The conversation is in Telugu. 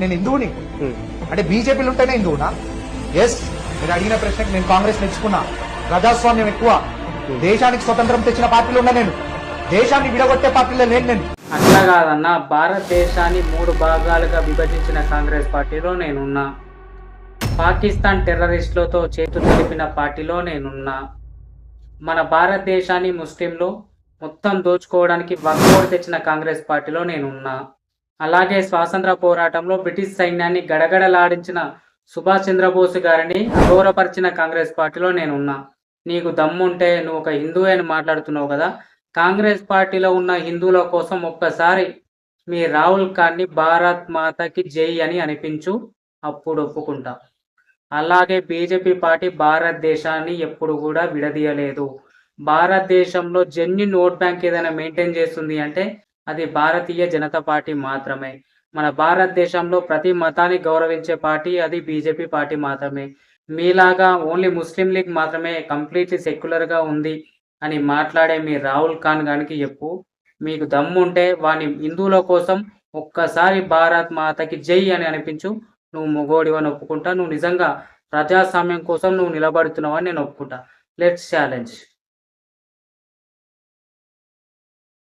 నేను హిందువుని అంటే బీజేపీలు ఉంటేనే హిందువునా? ఎస్, మీరు అడిగిన ప్రశ్నకి నేను కాంగ్రెస్ మెచ్చుకున్నా. ప్రజాస్వామ్యం ఎక్కువ, దేశానికి స్వతంత్రం తెచ్చిన పార్టీలో ఉన్నా నేను, దేశాన్ని విడగొట్టే పార్టీలో లేను నేను. అట్లా కాదన్న, భారతదేశాన్ని 3 భాగాలుగా విభజించిన కాంగ్రెస్ పార్టీలో నేనున్నా. పాకిస్తాన్ టెర్రరిస్టులతో చేతులు కలిపిన పార్టీలో నేనున్నా. మన భారతదేశాన్ని ముస్లింలు మొత్తం దోచుకోవడానికి వక్ఫ్ తెచ్చిన కాంగ్రెస్ పార్టీలో నేనున్నా. అలాగే స్వాతంత్ర పోరాటంలో బ్రిటిష్ సైన్యాన్ని గడగడలాడించిన సుభాష్ చంద్రబోస్ గారిని అగౌరవపరిచిన కాంగ్రెస్ పార్టీలో నేనున్నా. నీకు దమ్ముంటే నువ్వు ఒక హిందూ అని మాట్లాడుతున్నావు కదా, కాంగ్రెస్ పార్టీలో ఉన్న హిందువుల కోసం ఒక్కసారి మీ రాహుల్ ఖాన్ని భారత్ మాతకి జై అని అనిపించు, అప్పుడు ఒప్పుకుంటా. అలాగే బీజేపీ పార్టీ భారతదేశాన్ని ఎప్పుడు కూడా విడదీయలేదు. భారతదేశంలో జెన్యూన్ ఓట్ బ్యాంక్ ఏదైనా మెయింటైన్ చేస్తుంది అంటే అది భారతీయ జనతా పార్టీ మాత్రమే. మన భారతదేశంలో ప్రతి మతాన్ని గౌరవించే పార్టీ అది బీజేపీ పార్టీ మాత్రమే. మీలాగా ఓన్లీ ముస్లిం లీగ్ మాత్రమే కంప్లీట్లీ సెక్యులర్గా ఉంది అని మాట్లాడే మీ రాహుల్ ఖాన్ గారికి చెప్పు, మీకు దమ్ముంటే వాని హిందువుల కోసం ఒక్కసారి భారత్ మాతకి జై అని అనిపించు, నువ్వు మొగోడివని ఒప్పుకుంటా. నువ్వు నిజంగా ప్రజాస్వామ్యం కోసం నువ్వు నిలబడుతున్నావని నేను ఒప్పుకుంటా. Let's challenge.